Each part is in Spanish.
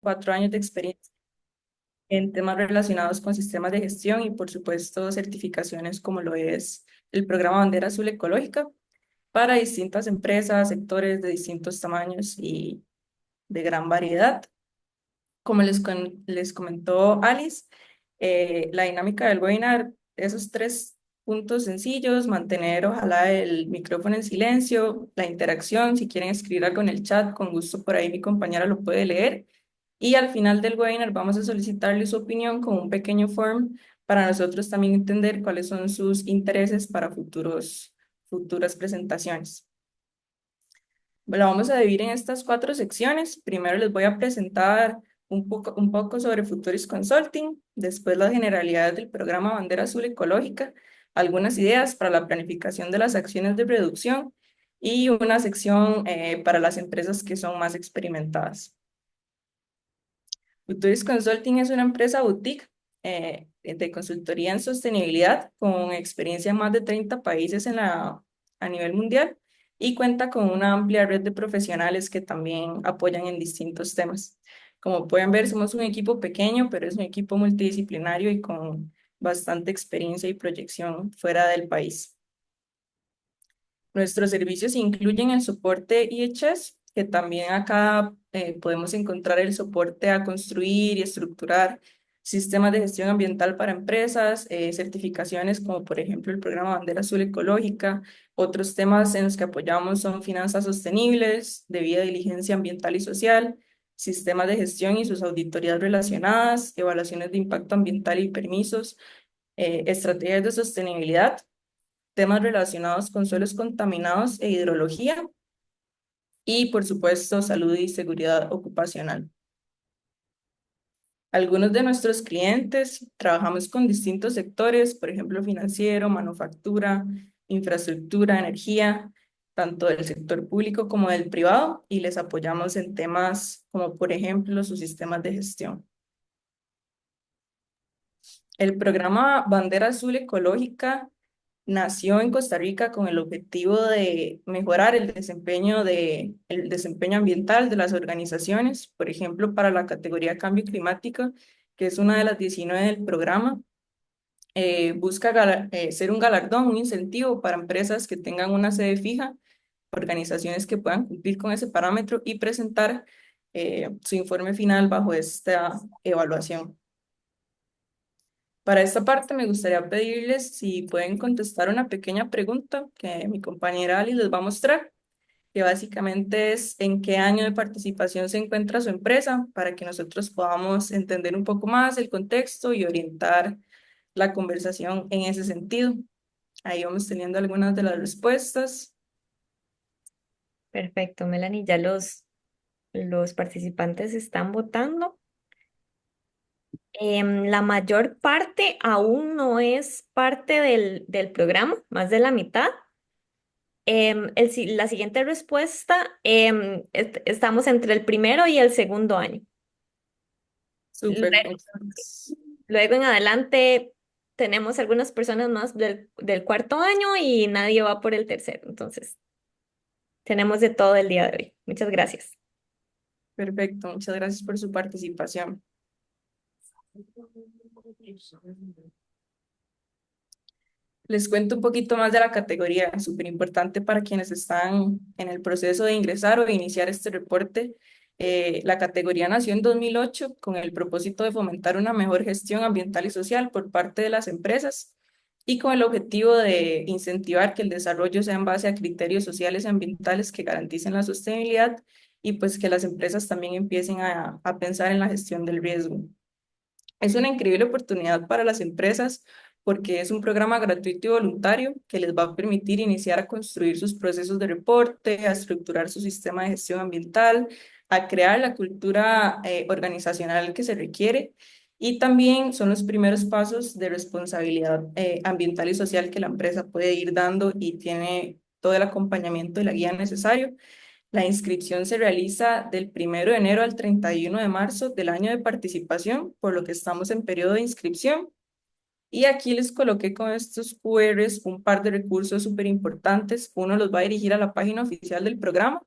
4 años de experiencia en temas relacionados con sistemas de gestión y, por supuesto, certificaciones como lo es el programa Bandera Azul Ecológica para distintas empresas, sectores de distintos tamaños y de gran variedad. Como les comentó Alice, la dinámica del webinar, esos 3 puntos sencillos: mantener ojalá el micrófono en silencio, la interacción, si quieren escribir algo en el chat, con gusto por ahí mi compañera lo puede leer. Y al final del webinar vamos a solicitarle su opinión con un pequeño form para nosotros también entender cuáles son sus intereses para futuras presentaciones. La vamos a dividir en estas 4 secciones. Primero les voy a presentar un poco sobre Futuris Consulting, después las generalidades del programa Bandera Azul Ecológica, algunas ideas para la planificación de las acciones de reducción y una sección para las empresas que son más experimentadas. Futuris Consulting es una empresa boutique de consultoría en sostenibilidad con experiencia en más de 30 países a nivel mundial y cuenta con una amplia red de profesionales que también apoyan en distintos temas. Como pueden ver, somos un equipo pequeño, pero es un equipo multidisciplinario y con bastante experiencia y proyección fuera del país. Nuestros servicios incluyen el soporte IHS, que también acá podemos encontrar el soporte a construir y estructurar sistemas de gestión ambiental para empresas, certificaciones como por ejemplo el programa Bandera Azul Ecológica. Otros temas en los que apoyamos son finanzas sostenibles, debida diligencia ambiental y social, sistemas de gestión y sus auditorías relacionadas, evaluaciones de impacto ambiental y permisos, estrategias de sostenibilidad, temas relacionados con suelos contaminados e hidrología y, por supuesto, salud y seguridad ocupacional. Algunos de nuestros clientes trabajamos con distintos sectores, por ejemplo, financiero, manufactura, infraestructura, energía, tanto del sector público como del privado, y les apoyamos en temas como, por ejemplo, sus sistemas de gestión. El programa Bandera Azul Ecológica nació en Costa Rica con el objetivo de mejorar el desempeño ambiental de las organizaciones, por ejemplo, para la categoría Cambio Climático, que es una de las 19 del programa. Busca ser un galardón, un incentivo para empresas que tengan una sede fija, organizaciones que puedan cumplir con ese parámetro y presentar su informe final bajo esta evaluación. Para esta parte me gustaría pedirles si pueden contestar una pequeña pregunta que mi compañera Ali les va a mostrar, que básicamente es en qué año de participación se encuentra su empresa, para que nosotros podamos entender un poco más el contexto y orientar la conversación en ese sentido. Ahí vamos teniendo algunas de las respuestas. Perfecto, Melanie, ya los participantes están votando. La mayor parte aún no es parte del programa, más de la mitad. La siguiente respuesta, estamos entre el primero y el segundo año. Súper. Luego, luego en adelante tenemos algunas personas más del cuarto año y nadie va por el tercero. Entonces, tenemos de todo el día de hoy. Muchas gracias. Perfecto, muchas gracias por su participación. Les cuento un poquito más de la categoría, súper importante para quienes están en el proceso de ingresar o de iniciar este reporte. La categoría nació en 2008 con el propósito de fomentar una mejor gestión ambiental y social por parte de las empresas y con el objetivo de incentivar que el desarrollo sea en base a criterios sociales y ambientales que garanticen la sostenibilidad y pues que las empresas también empiecen a pensar en la gestión del riesgo. Es una increíble oportunidad para las empresas porque es un programa gratuito y voluntario que les va a permitir iniciar a construir sus procesos de reporte, a estructurar su sistema de gestión ambiental, a crear la cultura organizacional que se requiere, y también son los primeros pasos de responsabilidad ambiental y social que la empresa puede ir dando y tiene todo el acompañamiento y la guía necesario. La inscripción se realiza del 1 de enero al 31 de marzo del año de participación, por lo que estamos en periodo de inscripción. Y aquí les coloqué con estos QRs un par de recursos súper importantes. Uno los va a dirigir a la página oficial del programa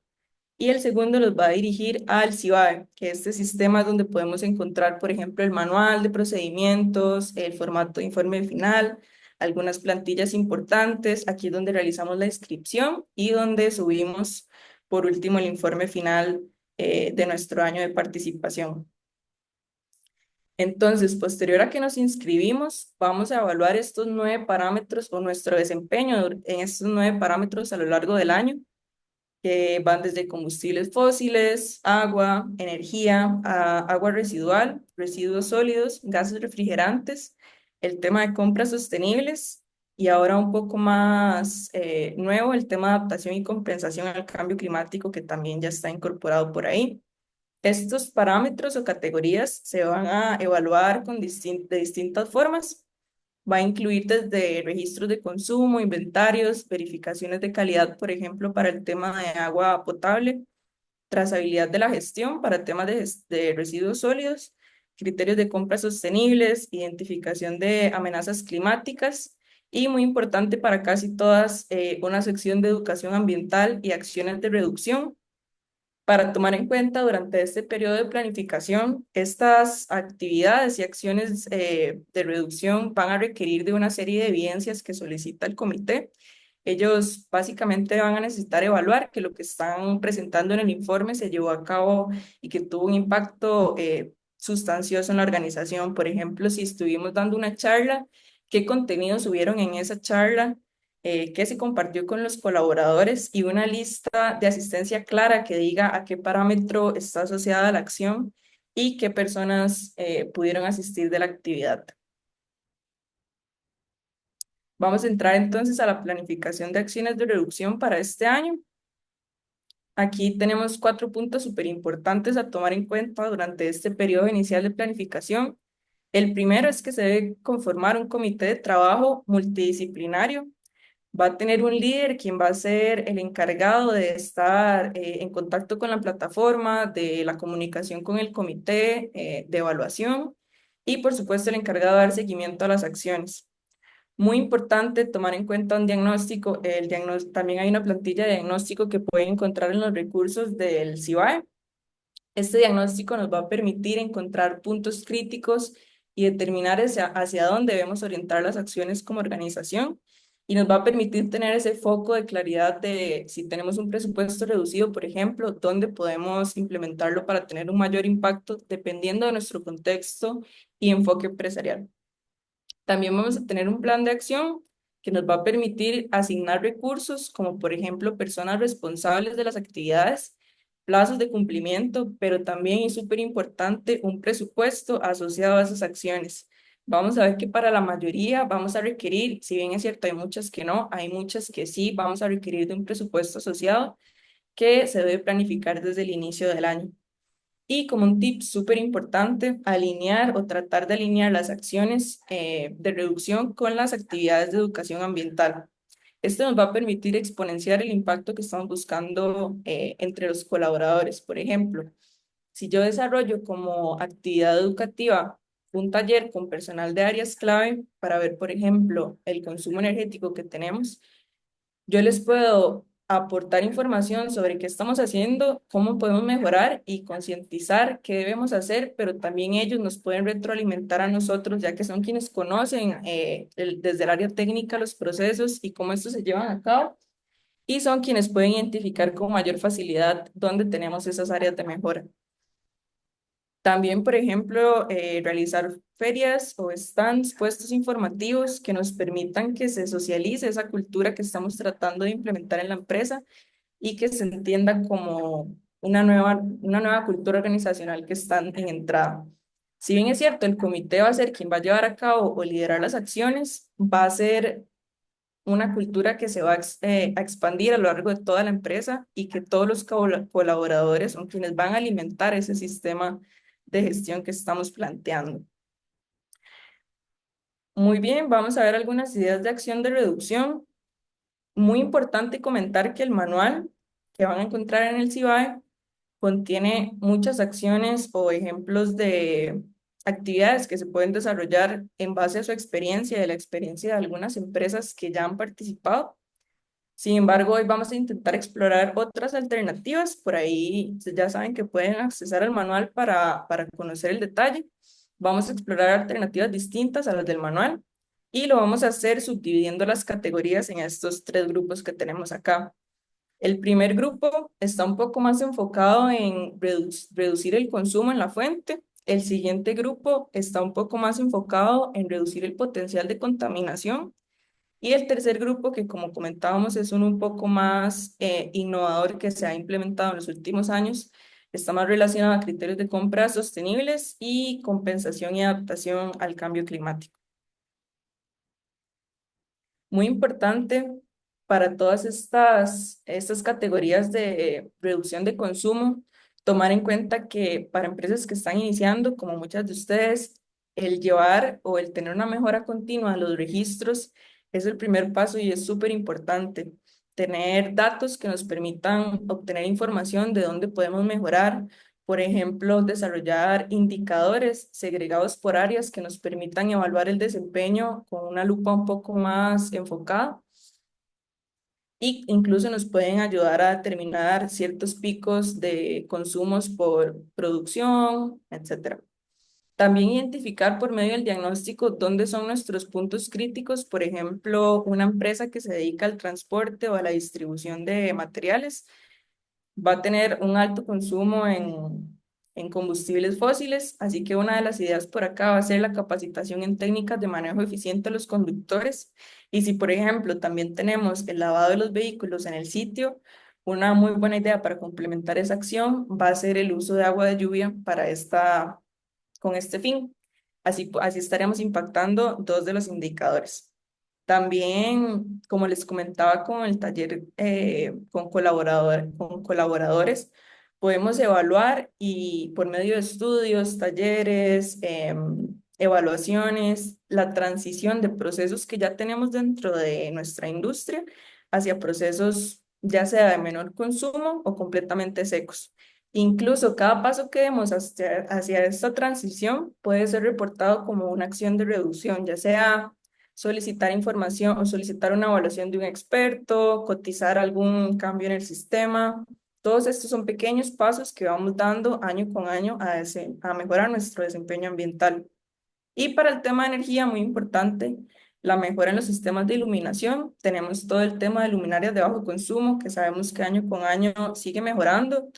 y el segundo los va a dirigir al CIBAE, que este sistema es donde podemos encontrar, por ejemplo, el manual de procedimientos, el formato de informe final, algunas plantillas importantes. Aquí es donde realizamos la inscripción y donde subimos, por último, el informe final de nuestro año de participación. Entonces, posterior a que nos inscribimos, vamos a evaluar estos 9 parámetros o nuestro desempeño en estos 9 parámetros a lo largo del año, que van desde combustibles fósiles, agua, energía, agua residual, residuos sólidos, gases refrigerantes, el tema de compras sostenibles y ahora un poco más nuevo, el tema de adaptación y compensación al cambio climático, que también ya está incorporado por ahí. Estos parámetros o categorías se van a evaluar de distintas formas. Va a incluir desde registros de consumo, inventarios, verificaciones de calidad, por ejemplo, para el tema de agua potable, trazabilidad de la gestión para temas de residuos sólidos, criterios de compras sostenibles, identificación de amenazas climáticas y, muy importante para casi todas, una sección de educación ambiental y acciones de reducción para tomar en cuenta durante este periodo de planificación. Estas actividades y acciones de reducción van a requerir de una serie de evidencias que solicita el comité. Ellos básicamente van a necesitar evaluar que lo que están presentando en el informe se llevó a cabo y que tuvo un impacto sustancioso en la organización. Por ejemplo, si estuvimos dando una charla, qué contenidos hubieron en esa charla, qué se compartió con los colaboradores y una lista de asistencia clara que diga a qué parámetro está asociada la acción y qué personas pudieron asistir de la actividad. Vamos a entrar entonces a la planificación de acciones de reducción para este año. Aquí tenemos 4 puntos súper importantes a tomar en cuenta durante este periodo inicial de planificación. El primero es que se debe conformar un comité de trabajo multidisciplinario. Va a tener un líder quien va a ser el encargado de estar en contacto con la plataforma, de la comunicación con el comité de evaluación y, por supuesto, el encargado de dar seguimiento a las acciones. Muy importante tomar en cuenta un diagnóstico. También hay una plantilla de diagnóstico que pueden encontrar en los recursos del CIBAE. Este diagnóstico nos va a permitir encontrar puntos críticos y determinar hacia dónde debemos orientar las acciones como organización. Y nos va a permitir tener ese foco de claridad de si tenemos un presupuesto reducido, por ejemplo, dónde podemos implementarlo para tener un mayor impacto dependiendo de nuestro contexto y enfoque empresarial. También vamos a tener un plan de acción que nos va a permitir asignar recursos, como por ejemplo personas responsables de las actividades, plazos de cumplimiento, pero también, y súper importante, un presupuesto asociado a esas acciones. Vamos a ver que para la mayoría vamos a requerir, si bien es cierto, hay muchas que no, hay muchas que sí, vamos a requerir de un presupuesto asociado que se debe planificar desde el inicio del año. Y como un tip súper importante, alinear o tratar de alinear las acciones de reducción con las actividades de educación ambiental. Esto nos va a permitir exponenciar el impacto que estamos buscando entre los colaboradores. Por ejemplo, si yo desarrollo como actividad educativa un taller con personal de áreas clave para ver, por ejemplo, el consumo energético que tenemos, yo les puedo aportar información sobre qué estamos haciendo, cómo podemos mejorar y concientizar qué debemos hacer, pero también ellos nos pueden retroalimentar a nosotros, ya que son quienes conocen desde el área técnica los procesos y cómo estos se llevan a cabo, y son quienes pueden identificar con mayor facilidad dónde tenemos esas áreas de mejora. También, por ejemplo, realizar ferias o stands, puestos informativos que nos permitan que se socialice esa cultura que estamos tratando de implementar en la empresa y que se entienda como una nueva cultura organizacional que está en entrada. Si bien es cierto, el comité va a ser quien va a llevar a cabo o liderar las acciones, va a ser una cultura que se va a expandir a lo largo de toda la empresa y que todos los colaboradores son quienes van a alimentar ese sistema de gestión que estamos planteando. Muy bien, vamos a ver algunas ideas de acción de reducción. Muy importante comentar que el manual que van a encontrar en el CIBAE contiene muchas acciones o ejemplos de actividades que se pueden desarrollar en base a su experiencia y de la experiencia de algunas empresas que ya han participado. Sin embargo, hoy vamos a intentar explorar otras alternativas. Por ahí ya saben que pueden accesar al manual para conocer el detalle. Vamos a explorar alternativas distintas a las del manual y lo vamos a hacer subdividiendo las categorías en estos tres grupos que tenemos acá. El primer grupo está un poco más enfocado en reducir el consumo en la fuente. El siguiente grupo está un poco más enfocado en reducir el potencial de contaminación. Y el tercer grupo, que como comentábamos, es uno un poco más innovador que se ha implementado en los últimos años, está más relacionado a criterios de compra sostenibles y compensación y adaptación al cambio climático. Muy importante para todas estas categorías de reducción de consumo, tomar en cuenta que para empresas que están iniciando, como muchas de ustedes, el llevar o el tener una mejora continua de los registros es el primer paso y es súper importante. Tener datos que nos permitan obtener información de dónde podemos mejorar. Por ejemplo, desarrollar indicadores segregados por áreas que nos permitan evaluar el desempeño con una lupa un poco más enfocada y incluso nos pueden ayudar a determinar ciertos picos de consumos por producción, etcétera. También identificar por medio del diagnóstico dónde son nuestros puntos críticos, por ejemplo, una empresa que se dedica al transporte o a la distribución de materiales va a tener un alto consumo en combustibles fósiles, así que una de las ideas por acá va a ser la capacitación en técnicas de manejo eficiente de los conductores. Y si, por ejemplo, también tenemos el lavado de los vehículos en el sitio, una muy buena idea para complementar esa acción va a ser el uso de agua de lluvia con este fin. Así estaremos impactando dos de los indicadores. También, como les comentaba con el taller con colaboradores, podemos evaluar y por medio de estudios, talleres, evaluaciones, la transición de procesos que ya tenemos dentro de nuestra industria hacia procesos ya sea de menor consumo o completamente secos. Incluso cada paso que demos hacia esta transición puede ser reportado como una acción de reducción, ya sea solicitar información o solicitar una evaluación de un experto, cotizar algún cambio en el sistema. Todos estos son pequeños pasos que vamos dando año con año a mejorar nuestro desempeño ambiental. Y para el tema de energía, muy importante, la mejora en los sistemas de iluminación. Tenemos todo el tema de luminarias de bajo consumo, que sabemos que año con año sigue mejorando,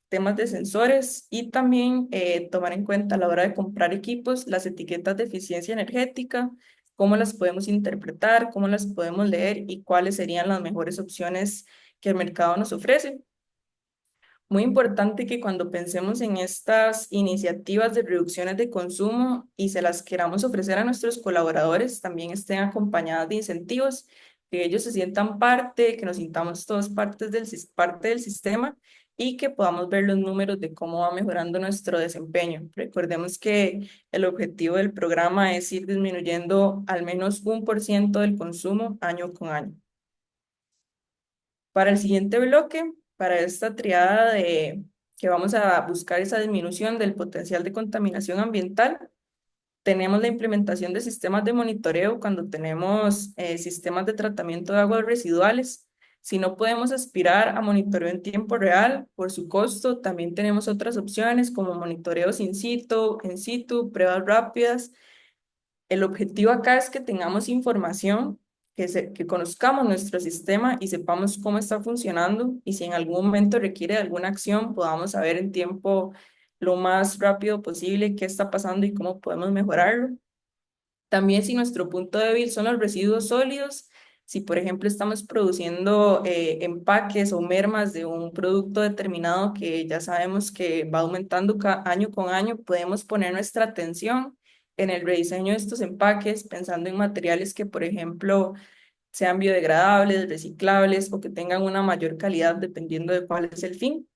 temas de sensores y también tomar en cuenta a la hora de comprar equipos las etiquetas de eficiencia energética, cómo las podemos interpretar, cómo las podemos leer y cuáles serían las mejores opciones que el mercado nos ofrece. Muy importante que cuando pensemos en estas iniciativas de reducciones de consumo y se las queramos ofrecer a nuestros colaboradores, también estén acompañadas de incentivos, que ellos se sientan parte, que nos sintamos todos parte del sistema y que podamos ver los números de cómo va mejorando nuestro desempeño. Recordemos que el objetivo del programa es ir disminuyendo al menos 1% del consumo año con año. Para el siguiente bloque, para esta triada de que vamos a buscar esa disminución del potencial de contaminación ambiental, tenemos la implementación de sistemas de monitoreo cuando tenemos sistemas de tratamiento de aguas residuales. Si no podemos aspirar a monitoreo en tiempo real por su costo, también tenemos otras opciones como monitoreos in situ, pruebas rápidas. El objetivo acá es que tengamos información, que conozcamos nuestro sistema y sepamos cómo está funcionando y si en algún momento requiere de alguna acción, podamos saber en tiempo lo más rápido posible qué está pasando y cómo podemos mejorarlo. También si nuestro punto débil son los residuos sólidos, si por ejemplo estamos produciendo empaques o mermas de un producto determinado que ya sabemos que va aumentando año con año, podemos poner nuestra atención en el rediseño de estos empaques, pensando en materiales que por ejemplo sean biodegradables, reciclables o que tengan una mayor calidad dependiendo de cuál es el fin.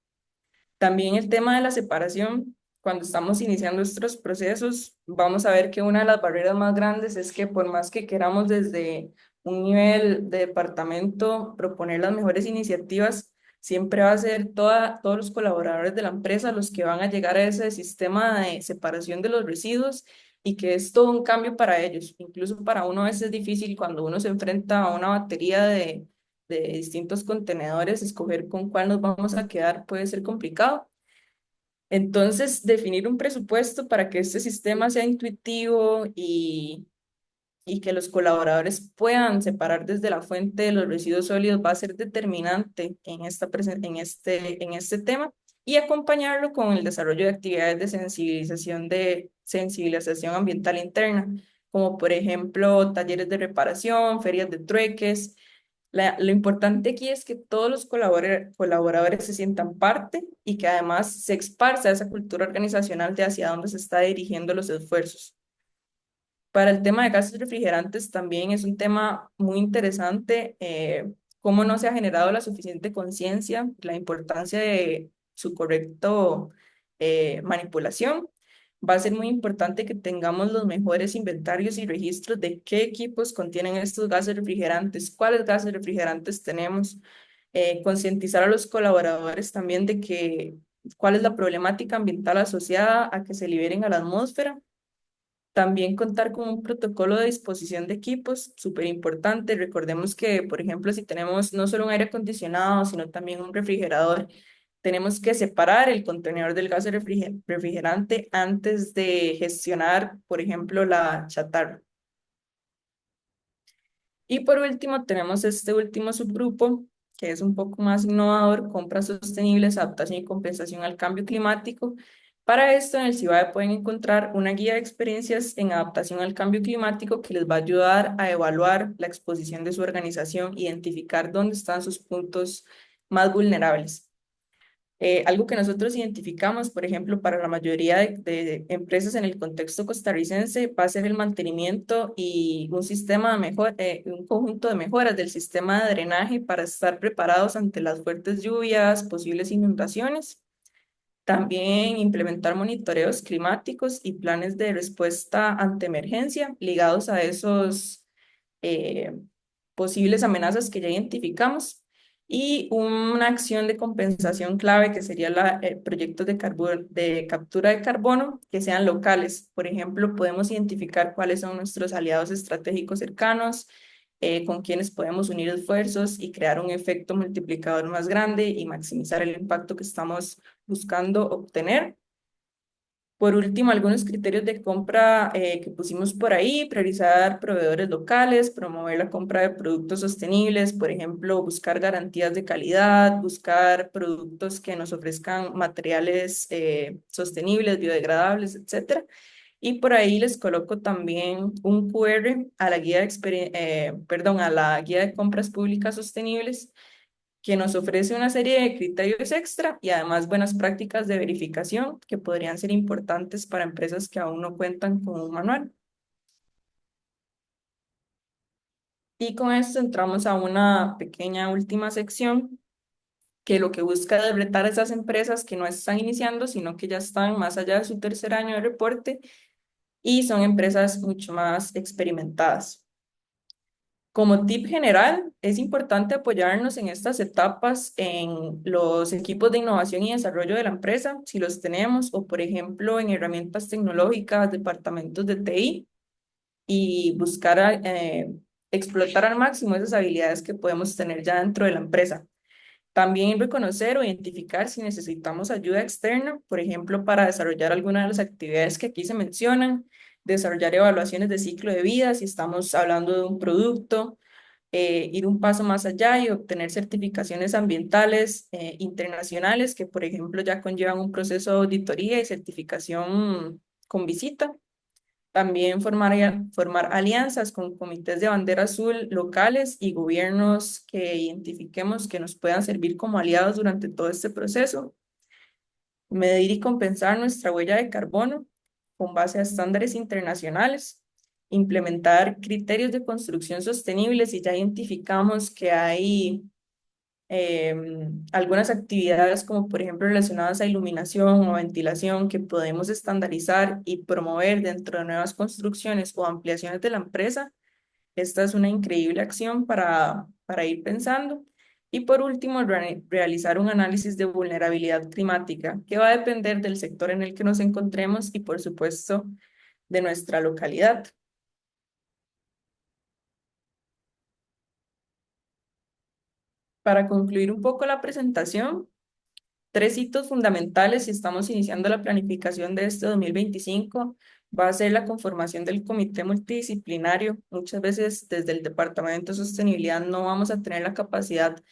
También el tema de la separación, cuando estamos iniciando estos procesos, vamos a ver que una de las barreras más grandes es que por más que queramos desde un nivel de departamento proponer las mejores iniciativas, siempre va a ser todos los colaboradores de la empresa los que van a llegar a ese sistema de separación de los residuos y que es todo un cambio para ellos. Incluso para uno a veces es difícil cuando uno se enfrenta a una batería de distintos contenedores, escoger con cuál nos vamos a quedar puede ser complicado. Entonces, definir un presupuesto para que este sistema sea intuitivo y que los colaboradores puedan separar desde la fuente de los residuos sólidos va a ser determinante en en este tema y acompañarlo con el desarrollo de actividades de sensibilización ambiental interna, como por ejemplo talleres de reparación, ferias de trueques. Lo importante aquí es que todos los colaboradores se sientan parte y que además se esparza esa cultura organizacional de hacia dónde se está dirigiendo los esfuerzos. Para el tema de gases refrigerantes también es un tema muy interesante, cómo no se ha generado la suficiente conciencia, la importancia de su correcto manipulación. Va a ser muy importante que tengamos los mejores inventarios y registros de qué equipos contienen estos gases refrigerantes, cuáles gases refrigerantes tenemos, concientizar a los colaboradores también de que cuál es la problemática ambiental asociada a que se liberen a la atmósfera. También contar con un protocolo de disposición de equipos, súper importante. Recordemos que, por ejemplo, si tenemos no solo un aire acondicionado, sino también un refrigerador, tenemos que separar el contenedor del gas refrigerante antes de gestionar, por ejemplo, la chatarra. Y por último, tenemos este último subgrupo, que es un poco más innovador, compras sostenibles, adaptación y compensación al cambio climático. Para esto, en el CIBAE pueden encontrar una guía de experiencias en adaptación al cambio climático que les va a ayudar a evaluar la exposición de su organización, identificar dónde están sus puntos más vulnerables. Algo que nosotros identificamos, por ejemplo, para la mayoría de empresas en el contexto costarricense, va a ser el mantenimiento y un sistema de un conjunto de mejoras del sistema de drenaje para estar preparados ante las fuertes lluvias, posibles inundaciones. También implementar monitoreos climáticos y planes de respuesta ante emergencia ligados a esos eh, posibles amenazas que ya identificamos y una acción de compensación clave que sería proyectos de captura de carbono que sean locales. Por ejemplo, podemos identificar cuáles son nuestros aliados estratégicos cercanos, con quienes podemos unir esfuerzos y crear un efecto multiplicador más grande y maximizar el impacto que estamos buscando obtener. Por último, algunos criterios de compra que pusimos por ahí: priorizar proveedores locales, promover la compra de productos sostenibles, por ejemplo, buscar garantías de calidad, buscar productos que nos ofrezcan materiales sostenibles, biodegradables, etcétera. Y por ahí les coloco también un QR a la a la guía de compras públicas sostenibles que nos ofrece una serie de criterios extra y además buenas prácticas de verificación que podrían ser importantes para empresas que aún no cuentan con un manual. Y con esto entramos a una pequeña última sección que lo que busca es retar a esas empresas que no están iniciando, sino que ya están más allá de su tercer año de reporte y son empresas mucho más experimentadas. Como tip general, es importante apoyarnos en estas etapas en los equipos de innovación y desarrollo de la empresa, si los tenemos, o por ejemplo en herramientas tecnológicas, departamentos de TI, y buscar explotar al máximo esas habilidades que podemos tener ya dentro de la empresa. También reconocer o identificar si necesitamos ayuda externa, por ejemplo, para desarrollar alguna de las actividades que aquí se mencionan, desarrollar evaluaciones de ciclo de vida, si estamos hablando de un producto, ir un paso más allá y obtener certificaciones ambientales internacionales que, por ejemplo, ya conllevan un proceso de auditoría y certificación con visita. También formar alianzas con comités de bandera azul locales y gobiernos que identifiquemos que nos puedan servir como aliados durante todo este proceso. Medir y compensar nuestra huella de carbono con base a estándares internacionales. Implementar criterios de construcción sostenibles si ya identificamos que hay algunas actividades como por ejemplo relacionadas a iluminación o ventilación que podemos estandarizar y promover dentro de nuevas construcciones o ampliaciones de la empresa. Esta es una increíble acción para ir pensando. Y por último, realizar un análisis de vulnerabilidad climática que va a depender del sector en el que nos encontremos y por supuesto de nuestra localidad. Para concluir un poco la presentación, tres hitos fundamentales si estamos iniciando la planificación de este 2025 va a ser la conformación del comité multidisciplinario. Muchas veces desde el Departamento de Sostenibilidad no vamos a tener la capacidad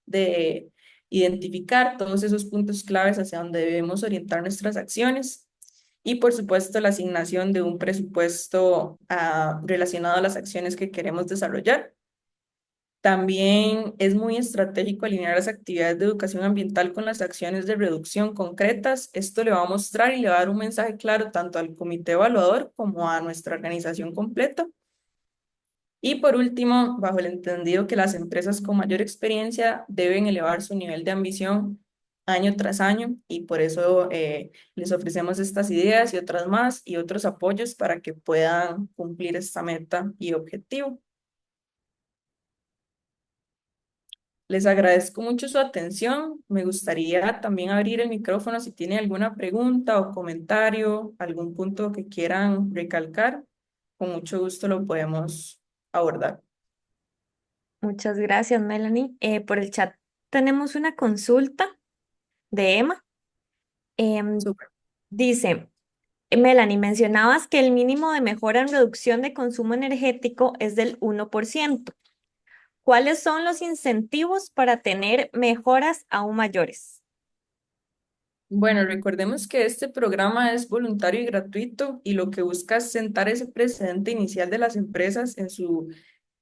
de identificar todos esos puntos claves hacia donde debemos orientar nuestras acciones. Y por supuesto, la asignación de un presupuesto relacionado a las acciones que queremos desarrollar. También es muy estratégico alinear las actividades de educación ambiental con las acciones de reducción concretas. Esto le va a mostrar y le va a dar un mensaje claro tanto al comité evaluador como a nuestra organización completa. Y por último, bajo el entendido que las empresas con mayor experiencia deben elevar su nivel de ambición año tras año y por eso les ofrecemos estas ideas y otras más y otros apoyos para que puedan cumplir esta meta y objetivo. Les agradezco mucho su atención. Me gustaría también abrir el micrófono si tienen alguna pregunta o comentario, algún punto que quieran recalcar. Con mucho gusto lo podemos abordar. Muchas gracias, Melanie. Por el chat tenemos una consulta de Emma. Em, Súper. dice, Melanie, mencionabas que el mínimo de mejora en reducción de consumo energético es del 1%. ¿Cuáles son los incentivos para tener mejoras aún mayores? Bueno, recordemos que este programa es voluntario y gratuito y lo que busca es sentar ese precedente inicial de las empresas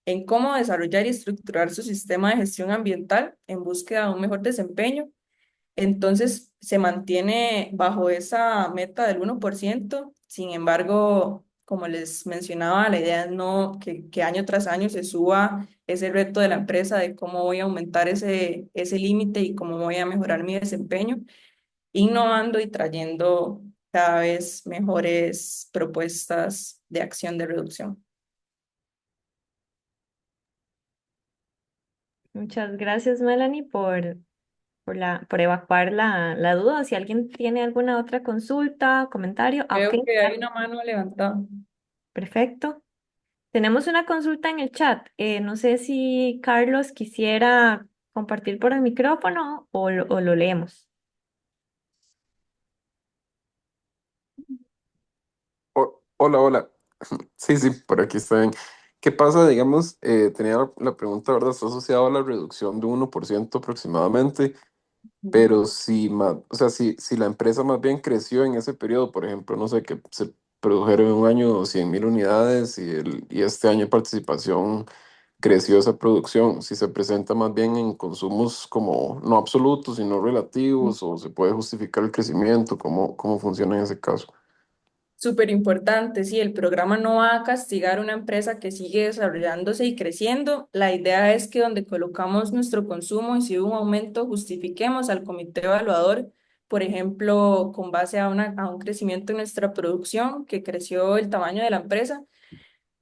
en cómo desarrollar y estructurar su sistema de gestión ambiental en búsqueda de un mejor desempeño. Entonces se mantiene bajo esa meta del 1%. Sin embargo, como les mencionaba, la idea es no que año tras año se suba ese reto de la empresa de cómo voy a aumentar ese límite y cómo voy a mejorar mi desempeño, innovando y trayendo cada vez mejores propuestas de acción de reducción. Muchas gracias, Melanie, por evacuar la duda. Si alguien tiene alguna otra consulta, comentario, ok, Veo que hay una mano levantada. perfecto. Tenemos una consulta en el chat. No sé si Carlos quisiera compartir por el micrófono o lo leemos. Hola, hola. Sí, sí, por aquí está bien. ¿Qué pasa, digamos, tenía la pregunta, ¿verdad? Está asociado a la reducción de 1% aproximadamente, pero si, o sea, si la empresa más bien creció en ese periodo, por ejemplo, no sé, que se produjeron en un año 100.000 unidades y este año de participación creció esa producción, si se presenta más bien en consumos como no absolutos, sino relativos, o se puede justificar el crecimiento, ¿cómo funciona en ese caso? Súper importante, sí, el programa no va a castigar una empresa que sigue desarrollándose y creciendo. La idea es que donde colocamos nuestro consumo y si hubo un aumento, justifiquemos al comité evaluador, por ejemplo, con base a un crecimiento en nuestra producción, que creció el tamaño de la empresa,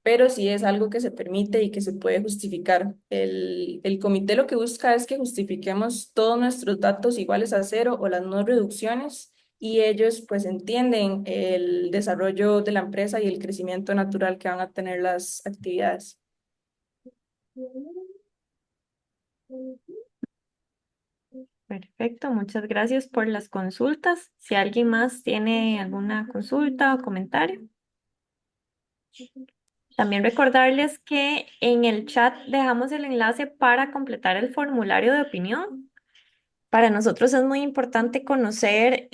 pero sí es algo que se permite y que se puede justificar. El comité lo que busca es que justifiquemos todos nuestros datos iguales a cero o las no reducciones y ellos pues entienden el desarrollo de la empresa y el crecimiento natural que van a tener las actividades. Perfecto, muchas gracias por las consultas. Si alguien más tiene alguna consulta o comentario. También recordarles que en el chat dejamos el enlace para completar el formulario de opinión. Para nosotros es muy importante conocer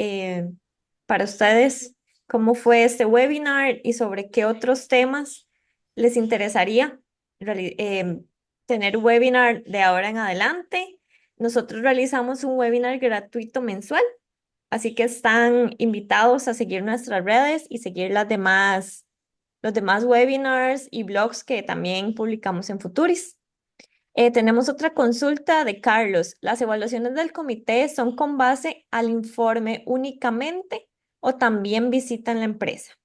para ustedes cómo fue este webinar y sobre qué otros temas les interesaría tener webinar de ahora en adelante. Nosotros realizamos un webinar gratuito mensual, así que están invitados a seguir nuestras redes y seguir los demás webinars y blogs que también publicamos en Futuris. Tenemos otra consulta de Carlos. ¿Las evaluaciones del comité son con base al informe únicamente o también visitan la empresa?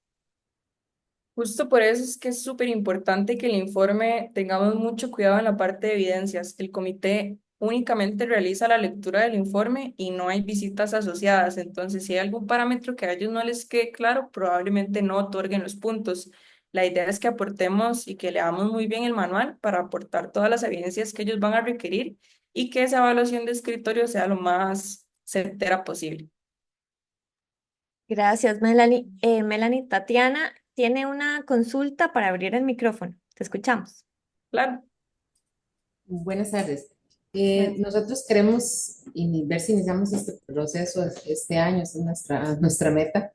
Justo por eso es que es súper importante que el informe tengamos mucho cuidado en la parte de evidencias. El comité únicamente realiza la lectura del informe y no hay visitas asociadas. Entonces, si hay algún parámetro que a ellos no les quede claro, probablemente no otorguen los puntos. La idea es que aportemos y que leamos muy bien el manual para aportar todas las evidencias que ellos van a requerir y que esa evaluación de escritorio sea lo más certera posible. Gracias, Melanie. Melanie, Tatiana tiene una consulta para abrir el micrófono. Te escuchamos. Claro. Buenas tardes. Bueno, Nosotros queremos ver si iniciamos este proceso este año, esa es nuestra meta.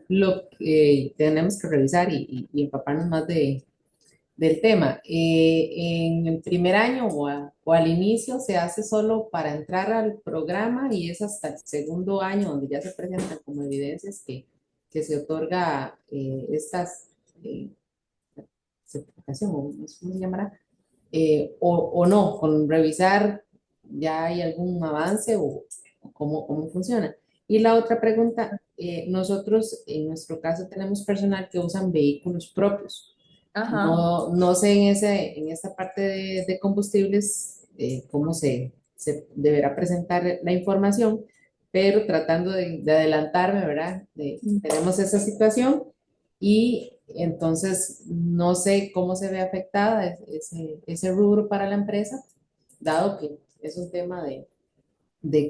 Lo que tenemos que revisar y empaparnos más del tema. En el primer año o al inicio se hace solo para entrar al programa y es hasta el segundo año donde ya se presentan como evidencias que se otorga estas eh, certificación, o no sé cómo se llamará, o no, con revisar ya hay algún avance o cómo funciona. Y la otra pregunta, nosotros en nuestro caso tenemos personal que usan vehículos propios. ajá. No sé en esta parte de combustibles cómo se deberá presentar la información, pero tratando de adelantarme, ¿verdad? Tenemos esa situación y entonces no sé cómo se ve afectada ese rubro para la empresa, dado que es un tema de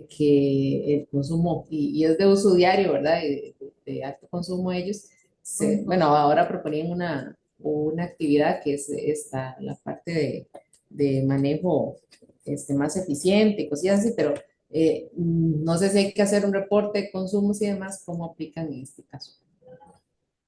que el consumo, y es de uso diario, ¿verdad? Y de alto consumo ellos, Ujú. bueno, ahora proponían una actividad que es la parte de manejo más eficiente y cosillas así, pero no sé si hay que hacer un reporte de consumos y demás, ¿cómo aplican en este caso?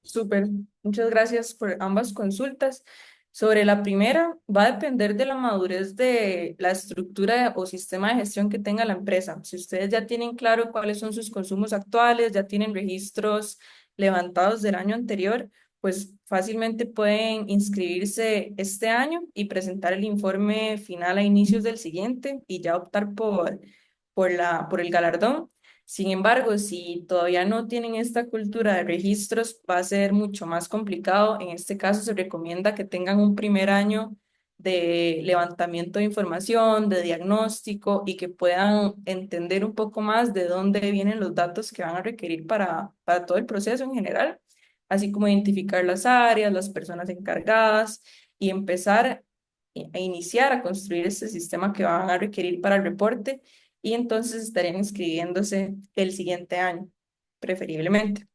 Súper, muchas gracias por ambas consultas. Sobre la primera, va a depender de la madurez de la estructura o sistema de gestión que tenga la empresa. Si ustedes ya tienen claro cuáles son sus consumos actuales, ya tienen registros levantados del año anterior, pues fácilmente pueden inscribirse este año y presentar el informe final a inicios del siguiente y ya optar por el galardón. Sin embargo, si todavía no tienen esta cultura de registros, va a ser mucho más complicado. En este caso, se recomienda que tengan un primer año de levantamiento de información, de diagnóstico y que puedan entender un poco más de dónde vienen los datos que van a requerir para todo el proceso en general, así como identificar las áreas, las personas encargadas y empezar a iniciar a construir este sistema que van a requerir para el reporte y entonces estarían inscribiéndose el siguiente año, preferiblemente.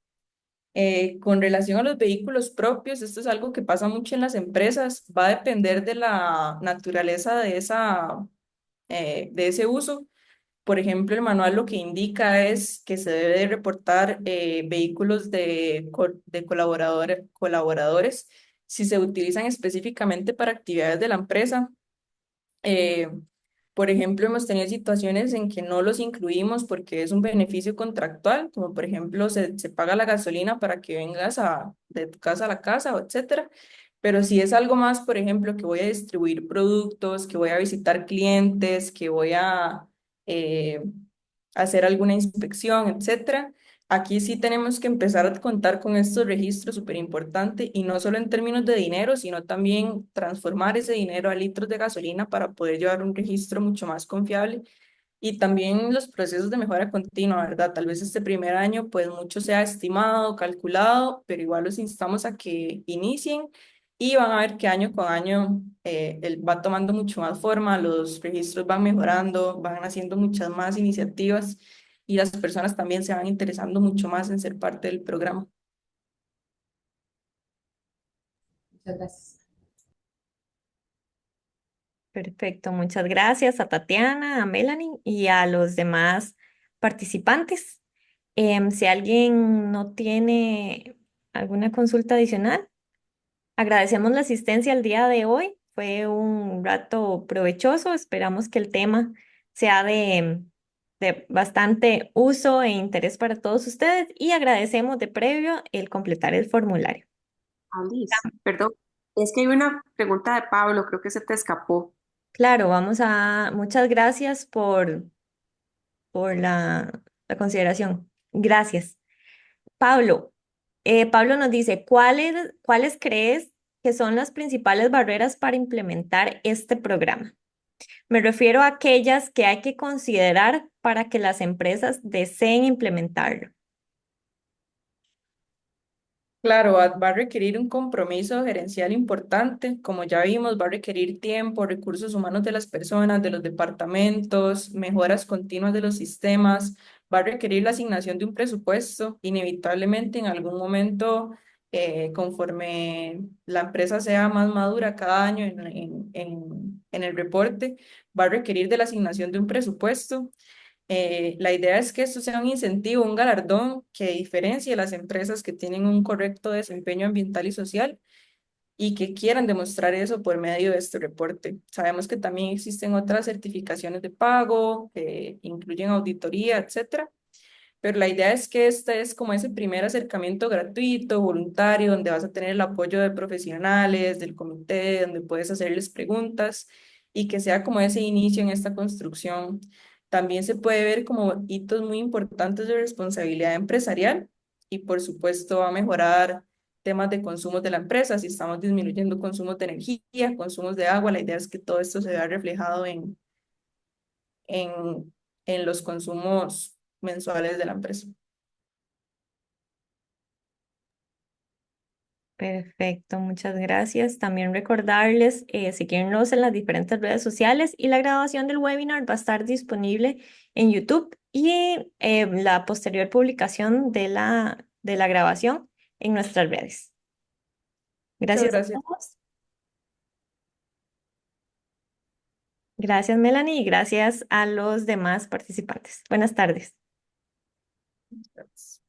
Con relación a los vehículos propios, esto es algo que pasa mucho en las empresas, va a depender de la naturaleza de ese uso. Por ejemplo, el manual lo que indica es que se debe de reportar vehículos de colaboradores si se utilizan específicamente para actividades de la empresa. Eh, por ejemplo, hemos tenido situaciones en que no los incluimos porque es un beneficio contractual, como por ejemplo se paga la gasolina para que vengas de tu casa a la casa, o etcétera. Pero si es algo más, por ejemplo, que voy a distribuir productos, que voy a visitar clientes, que voy a eh, hacer alguna inspección, etcétera. Aquí sí tenemos que empezar a contar con estos registros súper importante y no solo en términos de dinero, sino también transformar ese dinero a litros de gasolina para poder llevar un registro mucho más confiable y también los procesos de mejora continua, ¿verdad? Tal vez este primer año pues mucho sea estimado, calculado, pero igual los instamos a que inicien y van a ver que año con año él va tomando mucho más forma, los registros van mejorando, van haciendo muchas más iniciativas y las personas también se van interesando mucho más en ser parte del programa. Muchas gracias. Perfecto, muchas gracias a Tatiana, a Melanie y a los demás participantes. Si alguien no tiene alguna consulta adicional, agradecemos la asistencia el día de hoy. Fue un rato provechoso. Esperamos que el tema sea de bastante uso e interés para todos ustedes y agradecemos de previo el completar el formulario. Alice, perdón, es que hay una pregunta de Pablo, creo que se te escapó. Claro, muchas gracias por la consideración. Gracias. Pablo, Pablo nos dice, ¿cuáles crees que son las principales barreras para implementar este programa? Me refiero a aquellas que hay que considerar para que las empresas deseen implementarlo. Claro, va a requerir un compromiso gerencial importante, como ya vimos, va a requerir tiempo, recursos humanos de las personas, de los departamentos, mejoras continuas de los sistemas, va a requerir la asignación de un presupuesto, inevitablemente en algún momento, conforme la empresa sea más madura cada año en el reporte, va a requerir de la asignación de un presupuesto. La idea es que esto sea un incentivo, un galardón que diferencie a las empresas que tienen un correcto desempeño ambiental y social y que quieran demostrar eso por medio de este reporte. Sabemos que también existen otras certificaciones de pago que incluyen auditoría, etcétera, pero la idea es que este es como ese primer acercamiento gratuito, voluntario, donde vas a tener el apoyo de profesionales, del comité, donde puedes hacerles preguntas y que sea como ese inicio en esta construcción. También se puede ver como hitos muy importantes de responsabilidad empresarial y por supuesto va a mejorar temas de consumos de la empresa. Si estamos disminuyendo consumos de energía, consumos de agua, la idea es que todo esto se vea reflejado en, en los consumos mensuales de la empresa. Perfecto, muchas gracias. También recordarles, seguirnos en las diferentes redes sociales y la grabación del webinar va a estar disponible en YouTube y la posterior publicación de la grabación en nuestras redes. Muchas Gracias a gracias. todos. Gracias, Melanie, y gracias a los demás participantes. Buenas tardes. Gracias.